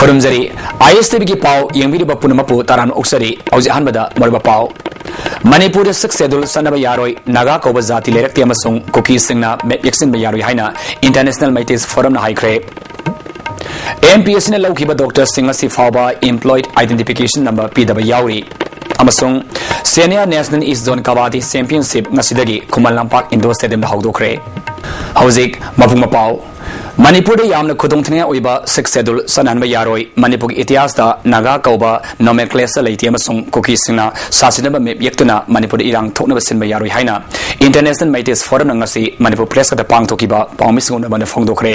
Khurumzari ISTV ki pau yengbi ba punamapu taran oksari auji hanbada morba pau Manipur successful sanaba yaroi naga ko bazati lerak tiamasung kuki singna meksin ba yaroi haina international maitis forum na haikre MPS ne laukiba Dr. Singh si fauba employed identification number pidaba yauri amasung senior national east zone kabadi championship ngasidagi Kumal Lampak indoor stadium da hawdokre hauzik mapung mapau Manipur de yamna khudong thnia oiba successful sananba yaroi Manipur itias da naga kauba nomenclature leiti amasung kuki singna sasinaba map yektuna Manipur irang thokna basinba yaroi haina international maitis forum ngasi Manipur press ka pang thokiba pawmisung na phongdokre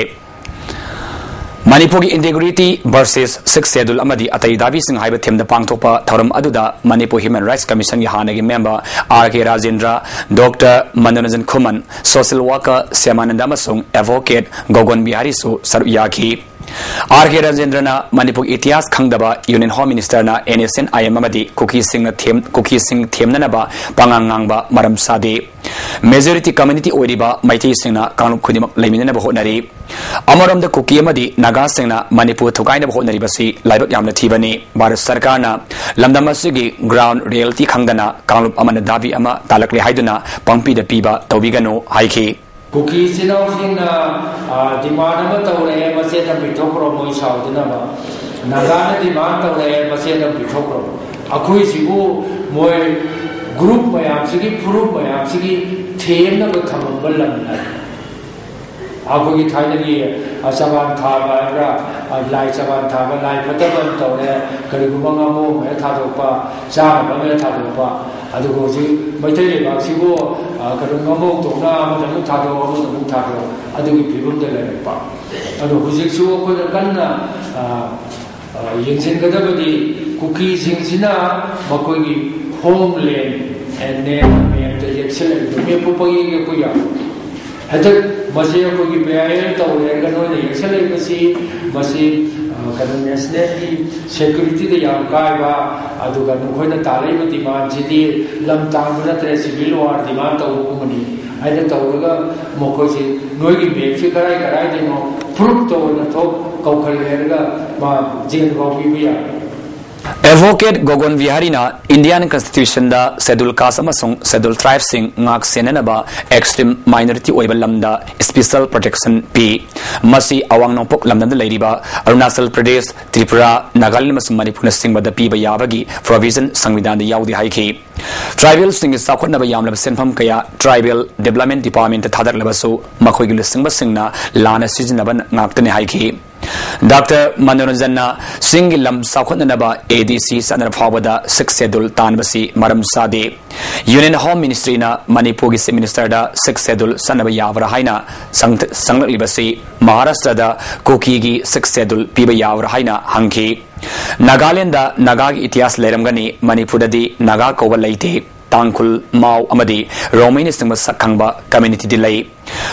Manipur integrity versus successful amadi atai dabi sing haiba themda pangthopa thoram aduda Manipur Human Rights Commission gi hanagi member R.K. Rajendra Dr. Ranjan Khuman social worker Syamananda Masung advocate Gogon Bihari su saruyaki R.K. Rajendra na Manipur itias khangdaba Union Home Minister na NSN IM amadi Kuki Singh themna na ba pangangangba maram sade majority community oiriba maiti singna kanuk khudimak leimina ba honari amaram da kuki amadi naga singna Manipur thukaina ba honari basi laibak yamna thibani Bharat Sarkar na lamdam asigi ground reality khangdana kanuk amana dabi ama talakle haiduna pangpi da piba tawbigano haiki Kuki sinaw singna demand ama tawre mase da bithokro moi saudina ba naga na demand tawre mase da bithokro akhui sibu moi group mayam sigi group mayam sigi theme na ko thamam lam na ago gi thaina gi asaban tha ba ra lai saban tha ba lai phatabam tawre kari gumanga mo me tha dokpa sa ba me tha dokpa adu go ji maitai le ba sigo kari ngamo to na ma da tha do mo da tha do adu gi phibum de le pa adu hujik su ko kan na yengsin ga da di kuki sing sina makoi gi homeland and then the excellent me pupagi ke kuya hada mase ko gi bayar to ga no ne excellent si mase kan national security de yam kai ba adu ga no khoi na talai ma demand ji di lam tang na tre civil war demand to ko mani aida to ga mo ko ji noi gi me chi karai de no proof to na to kau khal ga ma jin ro bi ya Advocate Gogon Bihari na Indian Constitution da Schedule Caste amasung Schedule Tribe sing ngak senanaba extreme minority oiba lamda special protection P masi awang nongpok lamda leiriba Arunachal Pradesh Tripura Nagaland amasung Manipur singba da piba yabagi provision sangwidan da yaudi haiki Tribal sing is sakhotna ba yamla senpham kaya Tribal Development Department ta thadak labasu makhoi gil singba singna lana sijinaban ngaktane haiki Dr. Ranjan na Singh lam sakhotna naba ADC sanar phawada successful tanbasi maram sade Union Home Ministry na Manipur gi minister da successful sanaba yawra haina sanglibasi Maharashtra da Kuki gi successful piba yawra haina hangki Nagaland da Naga gi itias leramgani Manipur da di Naga ko laite Tangkul Mau Amadi Romain singba sakhangba community delay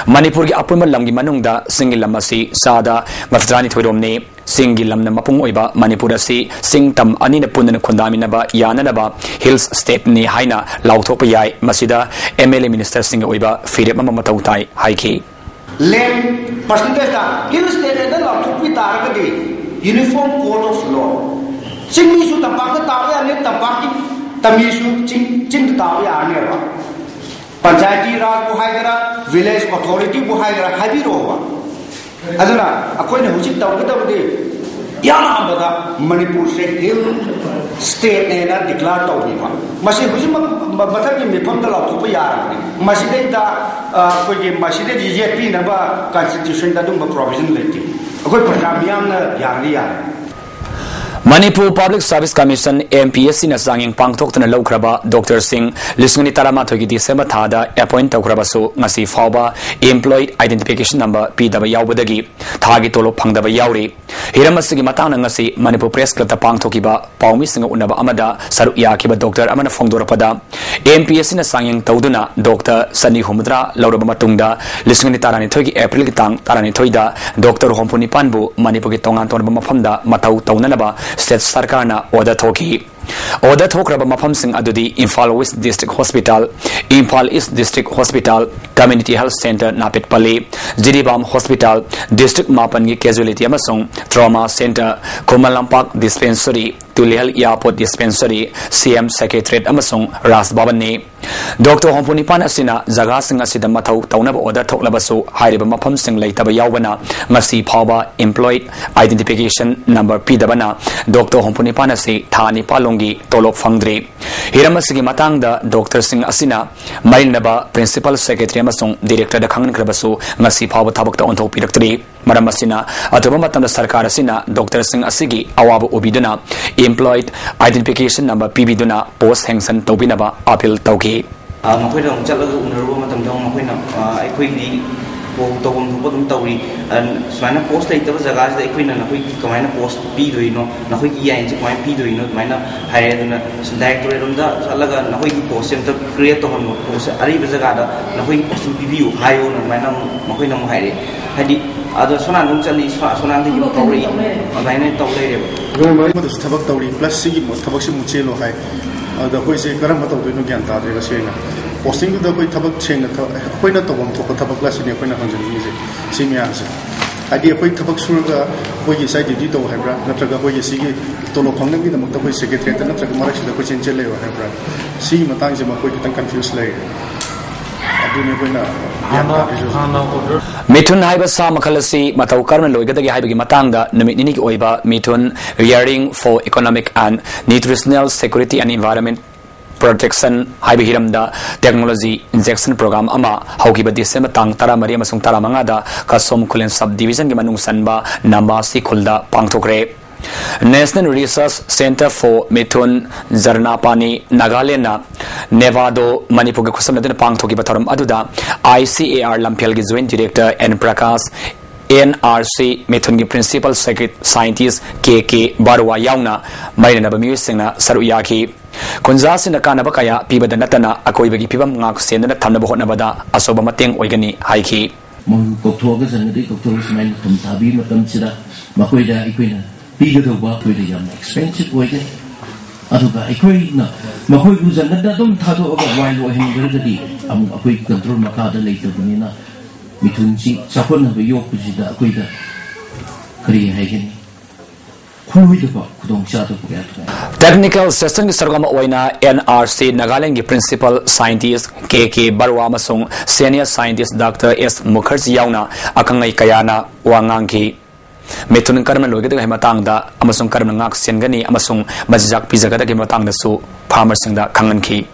Manipur gi apurma lamgi manungda Singh lamasi sada matrani thoiromne Singh lamna mapung oiba Manipur asi Singh tam ani na punna khondamina ba yana ba hills state ni haina lauthopa yai masida MLA minister Singh oiba firep ma matautai haiki land percentage da hill state da lauthopi targadi uniform code of law Singh su tapak tawe ane tapaki tamisu ching tawe ane ba Panchayati Raj buhaigara village authority buhaigara habiro ba aduna akoina hujik tawgadabdi yana ambada Manipur se hill state ne na declare tawbiba masi hujik mathagi mifam da lawthupa yarani maside da kogi maside JP na ba constitution da dum provision leti akoi parliament na yarli yar Manipur Public Service Commission MPSC na sanging pangthok na lawkraba Dr. Singh lisungni tarama thogi December thada appoint tawkraba su ngasi fawba employed identification number PW yawbadagi thagi tolo phangdaba yawri hiramasigi matang ngasi Manipur Press Club ta pangthokiba pawmi singa unaba amada saru yakiba Dr. amana phongdorapada MPSC na sanging tawduna Dr. Sani Humdra lawraba matungda lisungni tarani thogi April kitang tarani thoida Dr. Hompuni Panbu Manipur ki tongan tonba mafamda matau tawnanaba State Sarkar na order thoki order thokraba mafam sing adudi Imphal West District Hospital, Imphal East District Hospital, Community Health Center Napit Pali, Jiribam Hospital, District Mapangi Casualty amasung Trauma Center, Kumalampak Dispensary, Tulihal Airport Dispensary, CM Secretariat amasung Ras Babani. Dr. Hompunipan asina jaga sing asida mathau taunaba order thoklabasu hairiba mafam sing leitaba yawbana ngasi phawba employed identification number pidabana Dr. Hompunipan asi thani palongi tolop fangdre hiramasigi matangda Dr. Singh asina mailnaba principal secretary amasung director da khangin krabasu ngasi phawba thabakta onthok piraktri maram asina atoba matamda sarkar asina Dr. Singh asigi awaba obiduna employed identification number pbiduna post hengsan tobinaba appeal tawgi makhoi dong chalaga unarwa matam dong makhoi na aikoi di po tawam thupa dum tawri smaina post leitaba jaga da aikoi na nakhoi kamaina post pi doino nakhoi ki yain che kamaina pi doino maina haire duna director rum da chalaga nakhoi ki post sem ta create to hon post ari ba jaga da nakhoi post pi view hayo na maina makhoi na haire hadi ado sonan dum chali sonan di tawri maina tawle re mai ma dus thabak tawri plus sigi thabak se muchelo hai da koi se karam ma tawdo no gyan ta de ga senga posting da koi thabak cheng na koi na tawam thok thabak la sine koi na hanjani ni je simya se adi koi thabak sur ga koi gi side di to hai bra natra ga koi gi sigi tolo phangna mi da mak koi secretary ta natra ga marak se da koi chen chele wa hai bra si matang je ma koi kitang confuse le adune koi na Mithun haiba sa makhalasi matau karman loigadagi haibagi matangda numit nini ki oiba Mithun Rearing for Economic and Nutritional Security and Environment Protection haiba hiramda Technology Injection Program ama haukiba December tang tara mari amasung tara mangada kasom khulen sub division gi manung sanba nambasi khulda pangthokre National Research Center for Mithun Zarnapani Nagaland Nevado Manipur khusam nadina pangthoki batharam aduda ICAR Lamphel gi Joint Director N Prakash NRC Mithun gi Principal Scientist KK Barwa yauna maina bami singna saru yaki kunja sina kana bakaya pibada natana akoibagi pibam ngak sendana thamna bahona bada asoba mateng oigani haiki mon kokthog sanadi kokthog smain thum thabi matam sida makoida ikoina pigadaba koida yam expensive oige aduga ikoi na makoi guzan da dum thado aba wai lo hin gergadi am akoi control makada leitabani na Mithun si sapon na yok sida akoida kari haigani Technical Session Sargama Oina NRC Nagaland Principal Scientist KK Barwa Masung Senior Scientist Dr. S. Mukherjee Yauna Akangai Kayana Wangangi Mithun Karman Logada Himatangda Amasung Karman Ngak Sengani Amasung Majak Pizagada Himatangda Su Farmer Singda Kanganki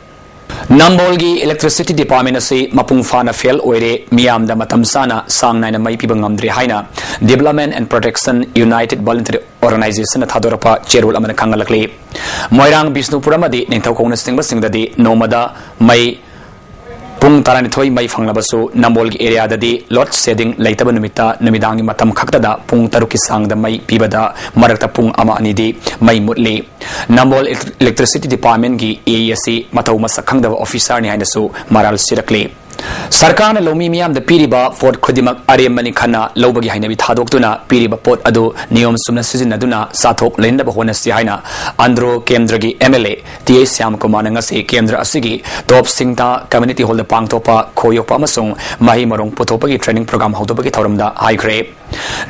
Nambolgi Electricity Department asi mapung fana fail oire miam da matam sana sang naina mai pibang amdri haina Development and Protection United Voluntary Organization thadorapa cherul amana kangalakli Moirang Bisnupura madi ningthau kongna singba singdadi nomada mai pung tarani thoi mai phanglabasu Nambolgi area dadi lot shedding leitaba numita numidangi matam khaktada pung taruki sangda mai pibada marakta pung ama anidi mai mutli Nambol Electricity Department gi AEC matau masakhangda officer ni hainasu maral sirakli Sarkana lomi miyam da piriba Fort Khodimak Aremani khana lobagi hainabi thadoktuna piriba pot adu niyom sumna sizinaduna sathok lendaba honasi haina andro kendragi MLA TA Shyamkanhai ngasi kendra asigi top singta community hall da pangtopa khoyokpa amasung mahi marong potopagi training program hodobagi thoramda haikre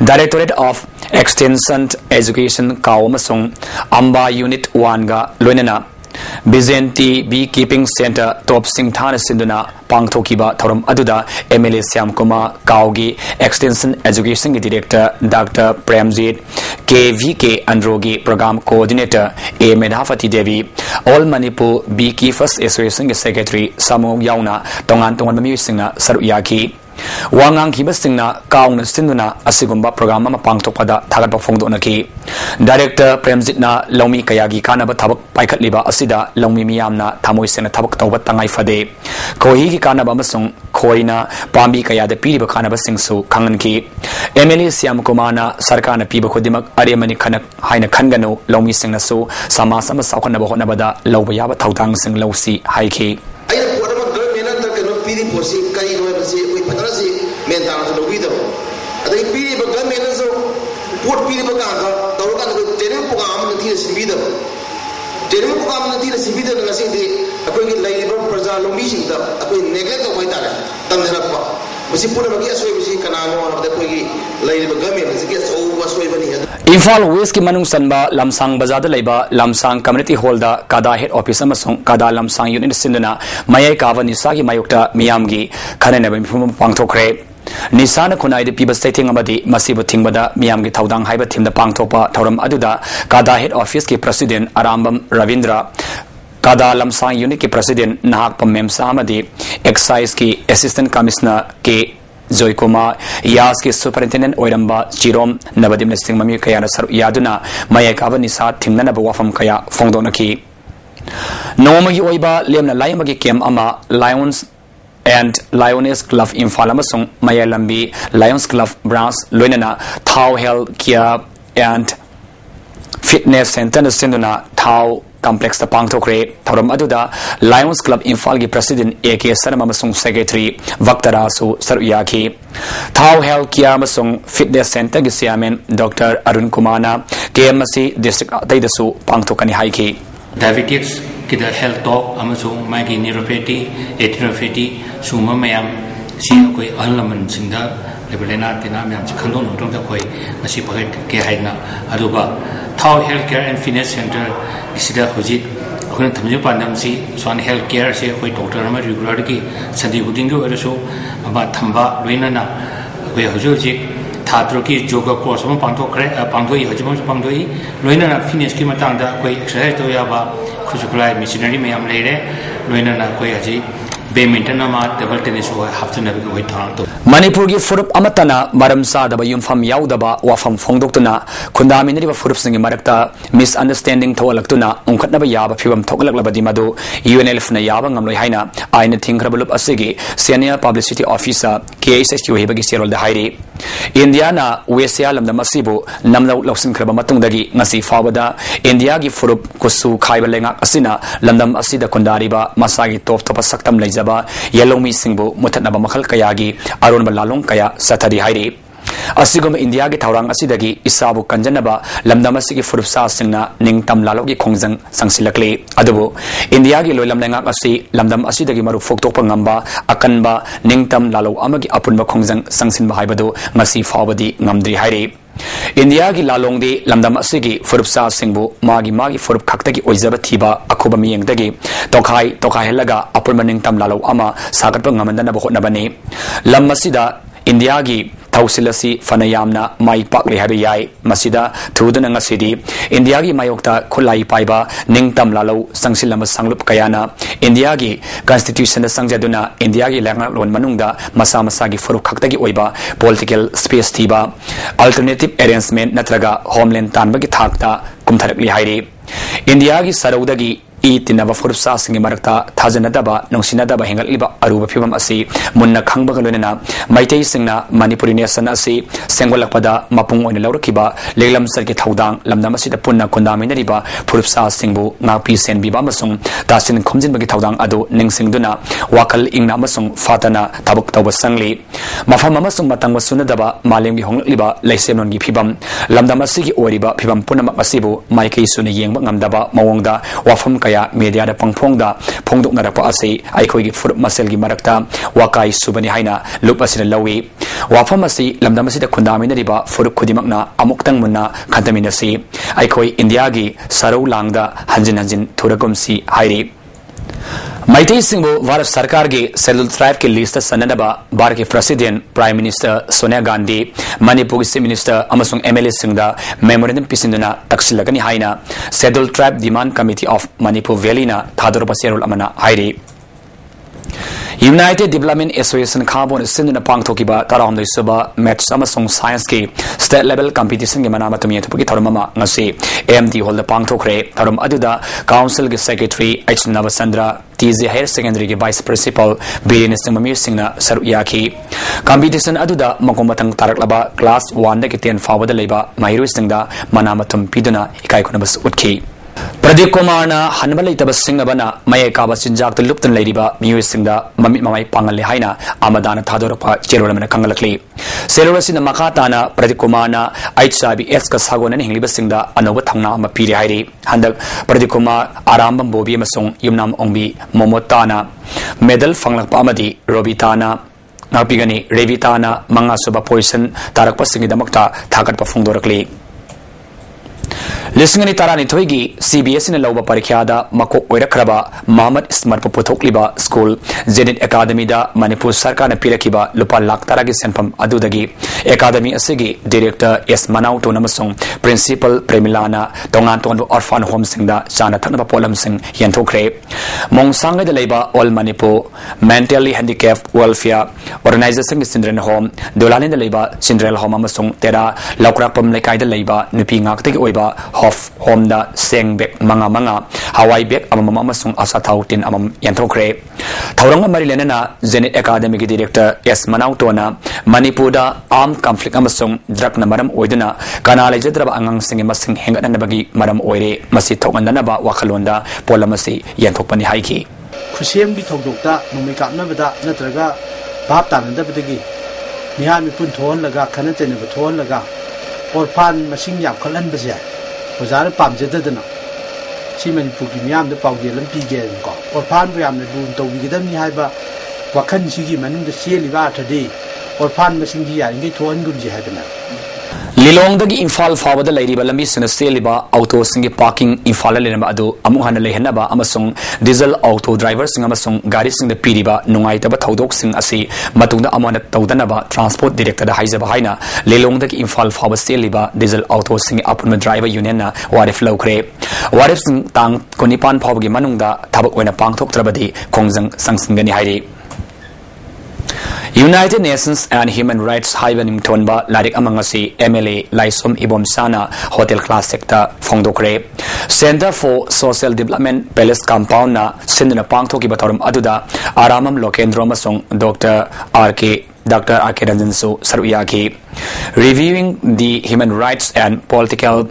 Directorate of Extension Education kaw amasung Amba Unit 1 ga loinana Bizenti Beekeeping Center top singthana sinduna pangthokiba thoram aduda MLA Shyamkanhai Kaugi Extension Education Director Dr. Premjit KVK Androgi Program Coordinator A Medhafati Devi All Manipur Beekeepers Association Secretary Samong Yauna tongan mami singna saruyaki Wangang hibasingna kauna sinduna asigumba program ama pangtokpada thagat phongdo naki Director Premjit na lomi kayagi kana ba thabak paikhatliba asida lomi miyamna thamoi sena thabak tawba tangai fade kohi gi kana ba masung khoina pambi kaya da piriba kana ba singsu khanganki MLA Shyamkanhai na sarkana piba khodimak aremani khanak haina khangano lomi singna su sama sama sakhana ba hona bada loba yaba thaudang sing losi haiki mental to the widow. They be a government so put people down, the training program is widow. Training program नदी सिबी दे नसी दे अकोई की live प्रजा loamy Singh दा अकोई neglect होई तारे तमदरपा मसी पुना मगी असोई मसी कनानो और अकोई की लाइव गवर्नमेंट से के सो असोई बनी है इम्फाल वेस्ट की मनुंग सनबा लमसांग बाजार लेबा लमसांग कम्युनिटी हॉल दा कादा हेड ऑफिस अमसों कादा लमसांग यूनिट सिंदना मयाई कावा निसा की मायोक्ता मियामगी खनेनबा मिफुम पांगथोखरे निसान खुनाई दे पीबस थिंग अमदी मसीबु थिंगबदा मियामगी थौदांग हाइबा थिमदा पांगथोपा थौरम अदुदा कादा हेड ऑफिस की प्रेसिडेंट आरामबम रविंद्र कादा लमसांग यूनिट के प्रेसिडेंट नाहक पमेमसा अमदी एक्साइज की असिस्टेंट कमिश्नर के जोय कुमार यास के सुपरिटेंडेंट ओइरंबा चिरोम नबदिम सिंह ममी कया सर यादुना मयाई काबा निसा थिमनब वाफम कया फोंदोनकी नोमगी ओइबा लेमना लाइमगी केम अमा Lions and Lioness Club Imphal amasung Maya Lambi Lions Club branch loinana Thau Health Care and Fitness Center senduna Thau complex the pangthokre thoram aduda Lions Club Imphal gi president AK Sanam amasung secretary Vaktara su saruyaki Thau Health Care amasung Fitness Center gi chairman Dr. Arun Kumana KMC district daidasu pangthokani haiki diabetes kita health talk amasung magi neuropathy ethnopathy suma mayam si koi ahlaman singda lebelena tina mayam khandon dong da koi masi paget ke haina aduba Thau Healthcare and Fitness Center isida hojit khon thamju pandam si swan healthcare se koi doctor ama regular ki sadi huding go eraso aba thamba loinana koi hojik थात्रो की yoga course में पांथोई हजम पांथोई लोइना fitness की मतंगदा कोई exercise तो याबा खुजुखलाई missionary में हम लेरे लोइना कोई हजी बैडमिंटन अमा टेबल टेनिस हो हाफतना भी होई थांग तो मणिपुर की फुरुप अमतना मरम सादबा युमफम याउदबा वाफम फोंगदोक्तुना खुंदामिनरिबा फुरुप सिंग मरक्ता मिसअंडरस्टैंडिंग थोलक्तुना उंखतनबा याबा फिबम थोकलकलबदि मदु UNLF ना याबा ngamloi haina aina thingkrabulup asigi senior publicity officer KSSU hebagi serol da hairi India na Westia lamdam asibu namlau loksin kraba matungdagi ngasi fawada India gi furup kusu khaiba lenga asina lamdam asida kundariba masagi top top saktam leijaba yelomi singbu muthatnaba makhal kayagi arun balalong kaya sathari hairi asigum India gi thawrang asidagi isabu kanjanaba lamdam asigi furupsa singna ningtam lalogi khongjang sangsilakle adubu India gi loilam lenga asi lamdam asidagi maru foktokpa ngamba akanba ningtam lalo amagi apunba khongjang sangsinba haibadu ngasi fawadi ngamdri hairi India gi lalongdi lamdam asigi furupsa singbu magi furup khaktagi oizaba thiba akhuba miyengdagi tokhai helaga apunba ningtam lalo ama sagatpa ngamandana bhotnabani lam masida India gi Tausilasi Fanayamna Mai Pakli Habiyai Masida Thudana Ngasidi India gi Mayokta Khulai Paiba Ningtam Lalo Sangsilama Sanglup Kayana India gi Constitution Sangjaduna India gi Langal Lon Manungda Masa Masagi Furuk Khaktagi Oiba Political Space Tiba Alternative Arrangement Natraga Homeland Tanbagi Thakta Kumtharakli Hairi India gi Saraudagi Itinaba Furupsa Singi Marakta Thajanadaba Nongsinadaba Hengatliba Aruba Pibam Asi Munna Kangbagalunana Maitei Singna Manipuri Nation Asi Sengolakpada Mapung on Laurakiba Lelam Sarki Taudang Lamnamasi the Punna Kundaminariba Furupsa Singbu Napi Sen Bibamasung Dasin Kumjin Bagi Taudang Adu Ning Singduna Wakal Ingnamasung Fatana Tabuk Tawa Sangli Mafamamasung Matang Sunadaba Malimgi Hongliba Laisemon Pibam Lamdamasi Oriba Pibam Punama Masibu Maiki Suni Yang Ngamdaba Mawongda Wafam media da pangphongda phongdok narapa ase aikoi gi furup masel gi marakta wakai subani haina lup asina lawi wafam asi lamdam asida khundami nariba furup khudimakna amuktang munna khantamina si aikoi India gi sarau langda hanjin thurakomsi hairi Maitei Singh Bharat Sarkar ki Scheduled Tribe ki list sanadaba Bharat ki President Prime Minister Sonia Gandhi Manipur ki Minister amasung MLA Singda memorandum pisinduna taksilagani haina Scheduled Tribe Demand Committee of Manipur Valley na thadoropa serol amana hairi United Development Association Carbon Sinduna Pangthokiba Taramdoi Suba Maths amasung Science ki State Level Competition ki manamatum yethuki tharumama ngasi AMD Hall da Pangthokre tharum aduda Council ki Secretary H Navasandra TZ Higher Secondary ki Vice Principal Birin Singmamir Singna saruyaki competition aduda makomatang taraklaba class 1 da ki 10 fawada leba Mahiru Singda manamatum piduna ikai kunabas utki Pradeep Kumarna Hanbalai Tabasingabana Maya Kaba Sinjak the Lupton Lady Ba Musinda Mami Mamai Pangali Haina Amadana Tadoropa Cherolamana Kangalakli Seloras in the Makatana Pradeep Kumarna Aitsabi Eska Sagon and Hilibasinda Anovatana Mapiri Hairi Handak Pradeep Kumar Arambam Bobi Masong Yumnam Ombi Momotana Medal Fanglak Pamadi Robitana Napigani Revitana Manga Suba Poison Tarak Pasing Damakta Takat Pafungdorakli Listening to Tarani Toigi, CBS in a Loba Parikiada, Mako Oirakraba, Mohammed Smart Potokliba School, Zenit Academy da Manipur Sarkana Pirakiba, Lupa Laktaragi Senpam Adudagi, Academy Asigi, Director S. Manauto Namasong, Principal Premilana, Tonganton Orphan Home Singda, Sana Tanapa Polam Sing, Yantokre, Mongsanga de Leba, All Manipur, Mentally Handicapped Welfare, Organization Children Home, Dolani de Leba, Children Home Amasong, Tera, Laukrapam Lekai de Leba, Nupingak Oiba, Hof Honda Seng Bek Manga Hawaii Bek Amam Amasung Asatautin Amam Yantokre Tauranga Marilena Zenit Academy Director S. Manautona Manipuda Armed Conflict Amasung Drak Namaram Oidana Kanala Jedraba Angang Sing Masing Henganabagi Madam Oire Masi Tokandanaba Wakalonda Polamasi Yantopani Haiki Kushem di Togdokta Numika Navada Natraga Baptan Dabadi Miami Punton Laga Kanatin of Ton Laga or Pan Machine Yap Kalan Bazia was our pump Jedana. Simen Pukimiam the Paudian Pigan or Pan Biam the Boon to Vigam Haiba Wakan Sigi Manum the Seal today or Pan Machine and get to one good Jihadana. Lilong the Infal forward the Lady Balamis and a Saliba Auto Singi Parking Infala Adu Amuhana Lehenaba Amasung Diesel Auto Drivers Amasung Garis in the Piriba Nungaitaba Taudok Sing Asi Matunda Amana Taudanaba Transport Director the Haisa Bahina Lilong the Infal forward Saliba Diesel Auto Singi Upman Driver Uniona Warif Lokre Warif Sing Tang Konipan Pawgi Manunda Tabak when a Pangtok Trabadi Kongzang Sangsingani Hairi United Nations and Human Rights Haibanim Tonba Larik Amangasi MLA Laisom Ibom Sana Hotel Class Sector Fongdokre Center for Social Development Palace Compound na Sindana Pangtoki Batorum Aduda Aramam Lokendro Masong Dr. R.K. Ranjan Saruyaki reviewing the human rights and political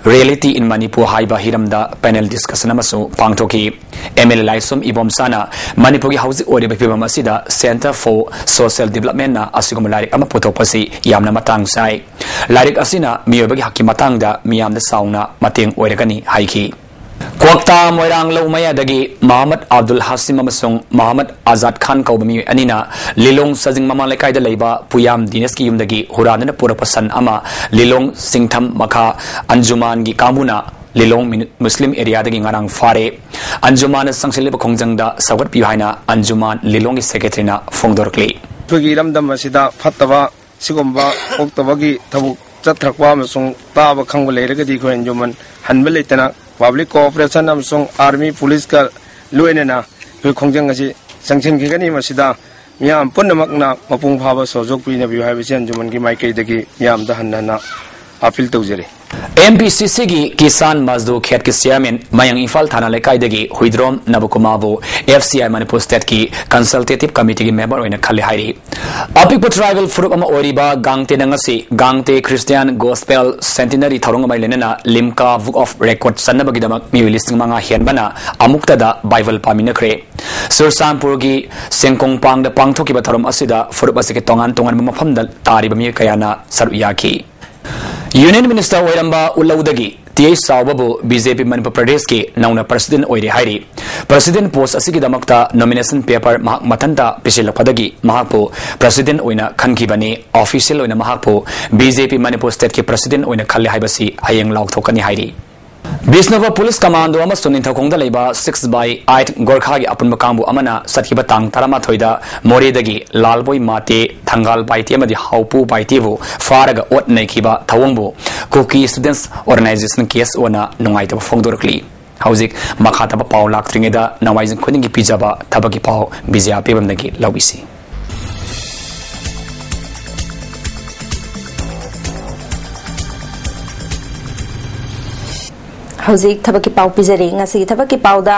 reality in Manipur Haiba Hiramda panel discussion amaso Pangtoki ML Laisom Ibom Sana Manipuri House Ori Masida Center for Social Development na asigum larik ama potopasi yamna matang sai larik asina miyobagi hakimatangda miyamda sauna mateng oiragani haiki Kwakta Moirang Laumaya Dagi Muhammad Abdul Hasim Amasung Muhammad Azad Khan Kaubami Anina Lilong Sazing Mamalekai de Leba Puyam Dineski Yumdagi Huranana Purapasan Ama Lilong Singtham Maka Anjuman Gi Kamuna Lilong Muslim area dagi ngarang fare Anjuman Sangsilip Kongjangda Sawat Pihaina Anjuman Lilong Secretary na Fongdorkli Pugiram Damasida Fatava Sigomba Oktavagi Tabu Chatrakwa Masung Taba Kangulegi Anjuman Hanbelitana Public Cooperation Amsong Army Police Ka Luenena Kongjangasi Sanction Kigani Masida Miam Punamakna Mapung Pava Sozok Pina Vihavisan Jumangi Maike Dagi Yam Dahanana Apil Tozeri MPCC gi Kisan Mazdu Khet ki Chairman Mayang Infal Thana Lekai dagi Huidrom Nabukumavo FCI Manipur State ki Consultative Committee ki member oina khali hairi Apik Tribal Furup ama oriba Gangte nangasi Gangte Christian Gospel Centenary Tharong mai lenena Limca Book of Record sanabagi damak mi listing manga hianbana amukta da Bible paminakre Sursampur gi Sengkong Pang da Pangthoki ba tharom asida Furup asike tongan mafam dal tariba mi kayana saruyaki Union Minister Oiramba Ulaudagi T.A. Saubabu BJP Manipur Pradesh ki Nauna President Oiri Hairi President Post Asiki Damakta Nomination Paper Mahak Matanta Pisilakpadagi Mahakpo President Oina Kankibani Official Oina Mahakpo BJP Manipur State ki President Oina Khali Haibasi Hayang Laukthokani Hairi Bisnava Police Commando Amasun in Thakongda Leba 6/8 Gorkhagi Apun Makambu Amana Sathiba Tang Tarama Thoida Moredagi Lalboy Mate Thangal Baiti Amadi Haupu Baitivu Faraga Ot Nekiba Thawongbu Cookie Students Organization Case Ona Nungaita Fongdorkli Hauzik Makhataba Pau Laktringeda Nawaizen Kuningi Pijaba Tabaki Pau Bizia Pebamdagi Lawisi हौजिक थबक की पाउ पिजरी ngasi थबक की पाउदा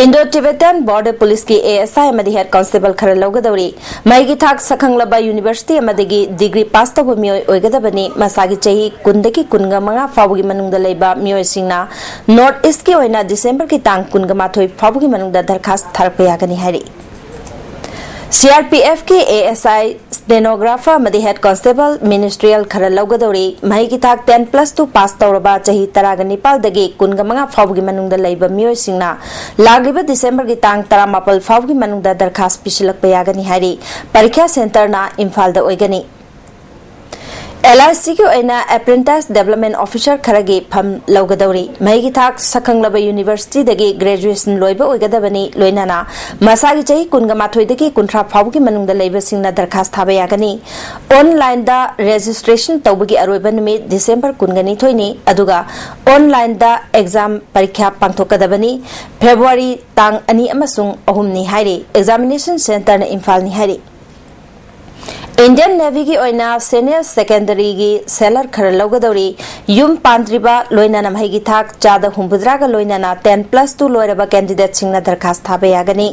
Indo Tibetan border police की ASI अमदी head constable खर लौगदौरी Maggi थाक सखंगलबा university अमदगी degree पास तब मियोय ओइगदबनी मसागी चही कुंदकी कुनगा मंगा फाबुगी मनुंगदा लेबा मियोय सिंगना नॉर्थ ईस्ट की ओइना दिसंबर की तांग कुनगा माथोय फाबुगी मनुंगदा दरखास्त थरप यागनी हारी CRPF की ASI स्टेनोग्राफर मदी हेड कांस्टेबल मिनिस्ट्रियल खर लौगदौरी मही की थाक 10+2 पास तौरबा चही तराग निपाल दगी कुनगा मंगा फाबुगी मनुंगदा लैबा मियोय सिंगना लागलिबा दिसंबर की तांग 18 फाबुगी मनुंगदा दरखास्त पिछलक यागनी हारी परीक्षा सेंटर ना इम्फाल दा ओइगनी LIC की ओइना अप्रेंटिस डेवलपमेंट ऑफिसर खरगी फम लौगदौरी मही की थाक सखंगलबा यूनिवर्सिटी दगी ग्रेजुएशन लोइबा ओइगदबनी लोइनाना मसागी चही कुनगा माथोय दगी कुंट्रा फाबुगी मनुंगदा लैबा सिंगना दरखास्त थाबा यागनी ऑनलाइन दा रजिस्ट्रेशन तौबगी अरोइबा निमित दिसंबर कुनगनी थोइनी अदुगा ऑनलाइन दा एग्जाम परीक्षा पांथोकदबनी फेब्रुआरी तांग 2 अमसुंग 3 नि हाइरे एग्जामिनेशन सेंटर न इम्फाल नि हाइरे इंडियन नेवी की ओइना सीनियर सेकेंडरी की सेलर खर लौगदौरी यूम पांद्रिबा लोइना नमही की थाक चादा हुंबुद्रागा लोइना 10+2 लोइरबा कैंडिडेट सिंगना दरखास्त थाबे यागनी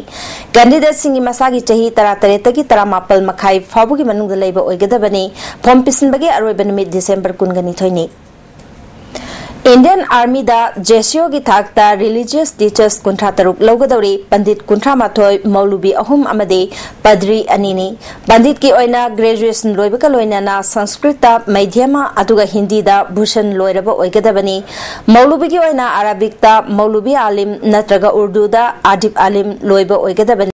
कैंडिडेट सिंगी मसागी चही 13 तगी 13 मखाई फाबुगी मनुंगदा लैबा ओइगदबनी फॉर्म पिसनबगे अरोइबा निमित दिसंबर कुनगनी थोइनी इंडियन आर्मी दा जेसीओ की थाकता रिलीजियस टीचर्स कुंट्रा तरुक लौगदौरी पंडित कुंट्रा माथोय मौलुबी अहुम अमदे पदरी अनिनी पंडित की ओइना ग्रेजुएशन लोइबका लोइनाना संस्कृत मध्यमा अदुगा हिंदी दा भूषण लोइरबा ओइगदबनी मौलुबी की ओइना अरबिक दा मौलुबी आलिम नत्रगा उर्दू दा आदिब आलिम लोइबा ओइगदबनी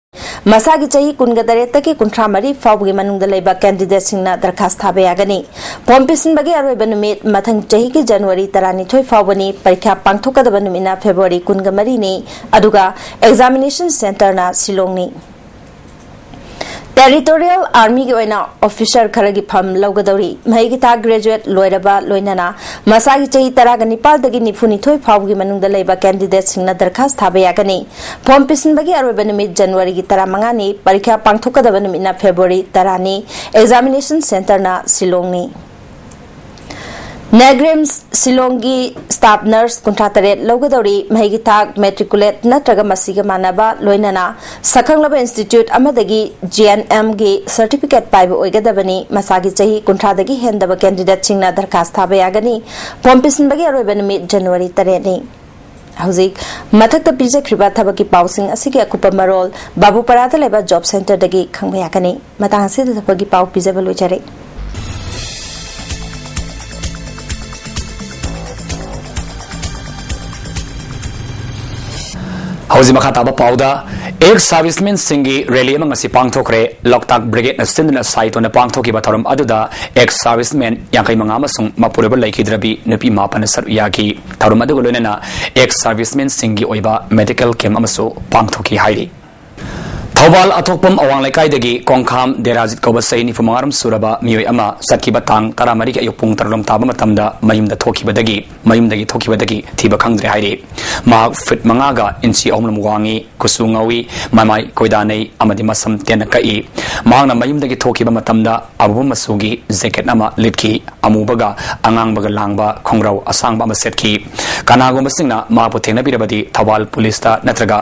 मसागी चही कुनगदरे तकी कुंट्रा मरी फाबुगी मनुंगदा लैबा कैंडिडेट सिंगना दरखास्त थाबे यागनी फॉर्म पिसनबगे अरोइबा निमित मथंग चही की जनवरी 12 फावबनी परीक्षा पांथोकदबा निमिना फेब्रुआरी 19 नि अदुगा एग्जामिनेशन सेंटर ना शिलोंगनी टेरिटोरियल आर्मी की ओइना ऑफिसर खरगी फम लौगदौरी मही की थाक ग्रेजुएट लोइरबा लोइनाना मसागी चही 19 दगी 92 फावगी मनुंगदा लैबा कैंडिडेट सिंगना दरखास्त थाबे यागनी फॉर्म पिसनबगी अरोइबा निमित जनवरी की 15 नि परीक्षा पांथोकदबा निमिना फेब्रुआरी 10 नि एग्जामिनेशन सेंटर ना शिलोंगनी नेग्रिम्स शिलोंगी स्टाफ नर्स कुंट्रा तरेट लौगदौरी मही की थाक मेट्रिकुलेट नत्रगा मसीगा मानबा लोइनाना सखंगलबा इंस्टीट्यूट अमदगी GNM गी सर्टिफिकेट पाइबा ओइगदबनी मसागी चही कुंट्रा दगी हेंदबा कैंडिडेट सिंगना दरखास्त थाबा यागनी फॉर्म पिसनबगी अरोइबा निमित जनवरी 3 नि हौजिक मथक्ता पिजख्रिबा थबकी पाउसिंग असिगी अकुपा मरोल बाबूपरादा लेबा जॉब सेंटर दगी खंगबा यागनी मतांग से थबकी पाउ पिजबा लोइचरे हौजी मखा ताबा पाउदा एक सर्विसमैन सिंगी रैली अमंग असि पांगथोखरे लोकताक ब्रिगेड सिंदना साइटोना पांगथोकी बथरम अदुदा एक सर्विसमैन यांखै मंगा अमसुंग मपुरब लैखिद्रबी नुपी मापन सर याकी थरम अदुगो लोइना एक serviceman सिंगी ओइबा medical camp अमसु पांगथोकी हाइरी Thoubal अथोपम अवांग लेकाइदगी Konkham देराजित कौबसै निफुमारम सुरबा मियोय अमा सत्किबा तांग 13 के अयुपुंग तरलम ताबा मतमदा मयुमदा थोखिबदगी थिबा खंगद्रे हाइरे मा फिट मंगागा इंची अहुम मुवांगी कुसुंगावी मामाई कोइदानै अमदि मसम तेन कई मांगना मयुमदगी थोखिबा मतमदा अबु मसुगी जैकेट अमा लिटकी अमुबगा अंगांगबगा लांगबा खोंग्राव असांगबा अमा सेटकी कनागो मसिंगना मापु थेंगनबिरबदी थौबाल पुलिस ता नत्रगा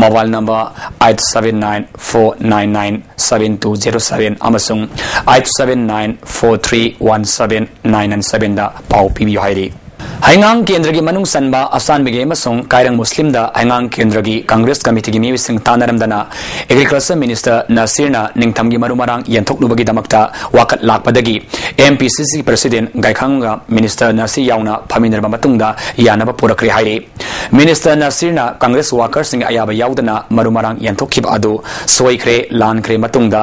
मोबाइल नंबर 879-499-7207 अमसुंग 879-4317-997 दा पाउ पीबी हाइरी हाइंगांग केंद्र की मनुंग सनबा असान बिगे मसुंग कायरंग मुस्लिम दा हाइंगांग केंद्र की कांग्रेस कमिटी की मिवी सिंह तानरमदना एग्रीकल्चर मिनिस्टर नसीरना निंगथम की मरुमरांग यंथोकलुबगी दमकता वाकत लाकपदगी MPCC प्रेसिडेंट गायखांगा मिनिस्टर नसीर यावना फमिनरबा मतुंगदा यानबा पुरक्रे हाइरे मिनिस्टर नसीरना कांग्रेस वर्कर सिंह अयाबा यावदना मरुमरांग यंथोखिब अदु सोइख्रे लानख्रे मतुंगदा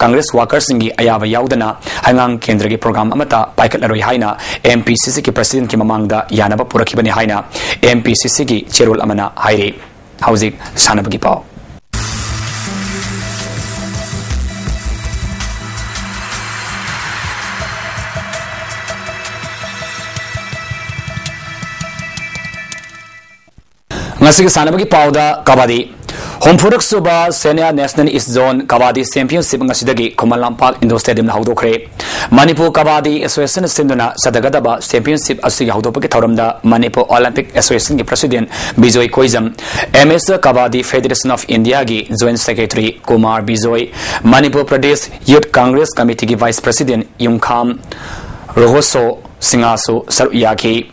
कांग्रेस वर्कर सिंह अयाबा यावदना हाइंगांग केंद्र की प्रोग्राम अमता पाइकलरोय हाइना MPCC की प्रेसिडेंट की ममांगदा यानबा पुरखिबने हाइना MPCC की चेरोल अमना हाइरे हौजिक सानबगी पाव ngasi ki sanabagi pauda kabadi Homfurak Suba Senior National East Zone Kabaddi Championship Ngasidagi Kumalam Park Indoor Stadium Haudokre Manipur Kabaddi Association Sinduna Sadagadaba Championship Asi Haudopaki Tauramda Manipur Olympic Association President Bijoy Koizam MS Kabaddi Federation of India Gi Joint Secretary Kumar Bijoy Manipur Pradesh Youth Congress Committee Vice President Yumkham Rohoso Singasu Saruyaki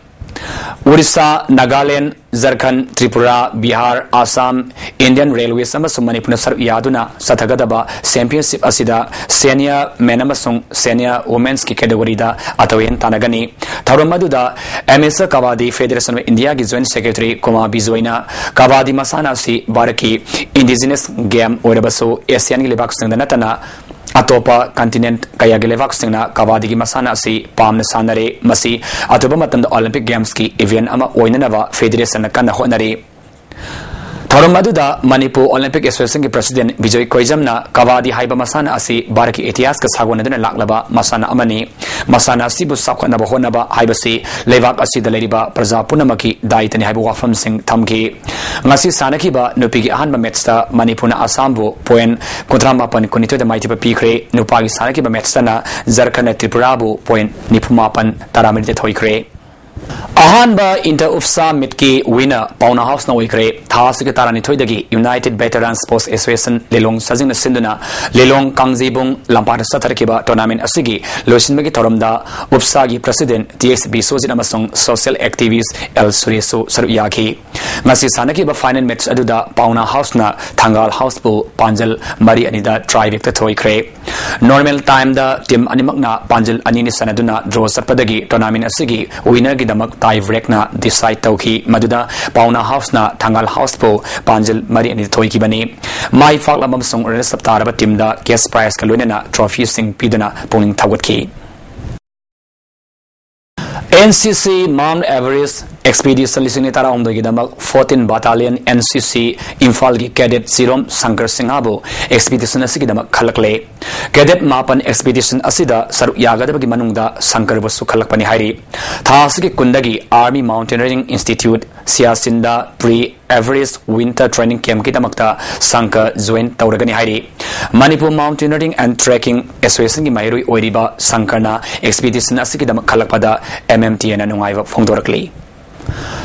Orissa, Nagaland, Jharkhand, Tripura, Bihar, Assam, Indian Railways amasung Manipur Saruyaduna Satagadaba Championship asida Senior Men amasung Senior Women's ki category da atawen tanagani Tharumaduda MS Kabaddi Federation of India ki Joint Secretary Kumar Bijoyna Kabaddi masana si Baraki Indigenous Game orabasu Asian ki lebak singda natana Atopa continent kaya gelevak singna kabadi gi masana si pamna sanare masi atoba matam Olympic Games ki event ama oinanaba federation na kana honari Tharumaduda Manipur Olympic Association ki President Bijoy Koizamna kabadi haiba masana asi baraki etias ka sagwanaduna laklaba masana amani masana sibu sakhwana ba honaba haibasi levak asi daleriba praja punamaki daitani haiba wafam sing thamki ngasi sanaki ba nupigi ahanba matchta Manipurna Assambu point kontramapan kunito da maiti pa pikre nupagi sanaki ba matchta Jharkhand Tripura bu point nipumapan taramite thoikre Ahanba Inter Ufsa Mitki winner Pauna House na Wikre Thasika Tarani Thoidagi United Veterans Sports Association Lelong Sajing Sinduna Lelong Kangjibung Lampar Satarkiba Tournament Asigi Losinmagi Toramda Ufsagi President TSB Sojin Amasong Social Activist El Suresu Saruyaki Ngasi Sanaki ba final match aduda Pauna House na Thangal House bu Panjal Mari Anida Try Victor Thoikre Normal time da team animakna Panjal Anini Sanaduna draw Sapadagi Tournament Asigi winner Damak tie break na decide tauki maduda Pauna House na Thangal House po Panjal Mari ani thoiki bani mai fak lamam song ren saptar ba team da guest prize ka loina trophy sing pidana poling thawatki NCC Mount Everest Expedition Lising Tara Omdogi Damak 14 Battalion NCC Imphal gi Cadet Sirom Shankar Singhabu Expedition Asigi Damak Khalakle Cadet Mapan Expedition Asida Saru Yagadabagi Manungda Shankar Basu Khalakpani Hairi Thasigi Kundagi Army Mountaineering Institute Siasinda Pre-Everest Winter Training Camp ki damakta Shankar join Tauragani Hairi Manipur Mountaineering and Trekking Association ki Mairui Oiriba Shankarna Expedition Asigi Damak Khalakpada MMTN Nungaiva Phongdorakli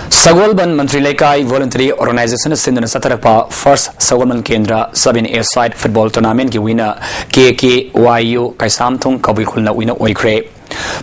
Sagolban Mantri Lekai Voluntary Organization Sindana Satarapa First Sagolban Kendra 7A Side Football Tournament ki winner KKYU Kaisam Thong Kabikulna winner Oikre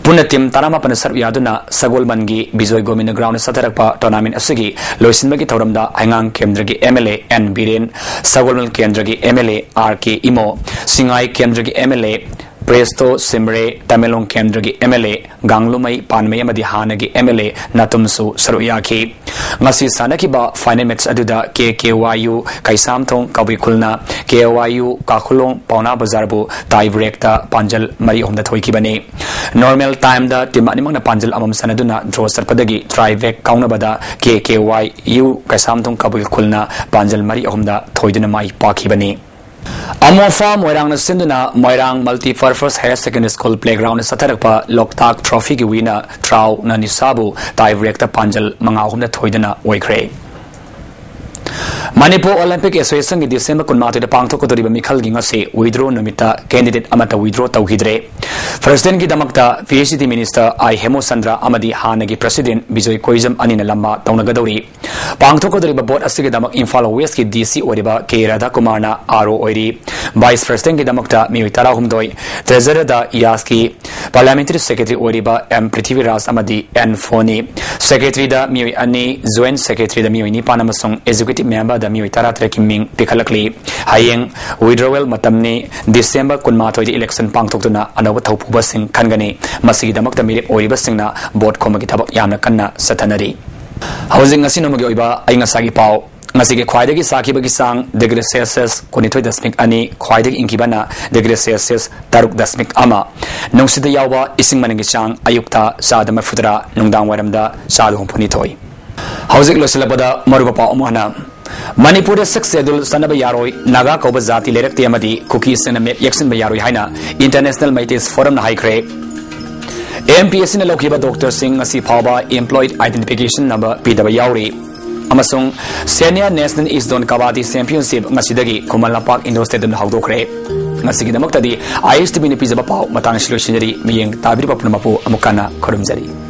Punatim Tarama Panasar Yaduna Sagolban gi Bijoy Gomina Ground Satarapa Tournament Asigi Loisinbagi Tauramda Hangang Kendragi MLA N Biren Sagolban Kendragi MLA RK Imo Singai Kendragi MLA Presto Simre Tamelong Kendragi MLA Ganglumai Panmay Amadi Hanagi MLA Natumsu Saruyaki Ngasi Sanaki ba final match aduda KKYU Kaisam Thong Kabikulna KYU Kakulong Pauna Bazarbu tie break ta Panjal Mari Omda Thoiki bani normal time da timanimang na Panjal amam sanaduna draw sarpadagi try back kaunabada KKYU Kaisam Thong Kabikulna Panjal Mari Omda Thoidina Mai Paki bani Amofa Moirang Sinduna Moirang Multi-Purpose Higher Secondary School Playground Satarakpa Loktak Trophy ki winner Trau Nanisabu tie break ta Panjal Mangahumda Thoidana Oikre Manipur Olympic Association ki December kunmati da pangthok kodoriba mikhal gi ngase withdraw namita candidate amata withdraw tauhidre President ki damakta PhD Minister I Hemo Sandra amadi hanagi President Bijoy Koizam anina lamba taunagadauri pangthok kodoriba board asigi damak Imphal West ki DC oriba K Radha Kumarna RO oiri Vice President ki damakta Miwitara Humdoi Treasurer da Yaski Parliamentary Secretary oriba M Prithviraj amadi N Phoni Secretary da Miwi Ani Joint Secretary da Miwi Nipan amasong Executive Member da Miwi Tara Trekiming Pikhalakli Hayeng withdrawal matamni December kunmathoi election pangthokduna anawa thaupuba sing khangani masigi damakta mirep oriba singna board komagi thabak yamna kanna sathanari housing asinomogi oiba ainga sagi pau ngasigi khwaidagi sakibagi sang degree Celsius 22.2 ani khwaidagi inkibana degree Celsius 3.1 ama nungsida yawba ising manangi chang ayukta sadama fudra nungdang waramda sadu phuni thoi housing losilabada maruba pa omana Manipur 6 schedule sanaba yaroi naga koba jati lerakti amadi cookies and map yaksin ba yaroi haina international maites forum na haikre MPSC na lokiba Dr. Singh asi phaba employed identification number pidaba yauri amasung Senior National East Zone Kabaddi Championship ngasidagi Kumal Lampak Indoor Stadium hawdokre ngasigidamaktadi ISTV ni pizaba pau matang silosinjari miyeng tabiri papunapu amukana khorumjari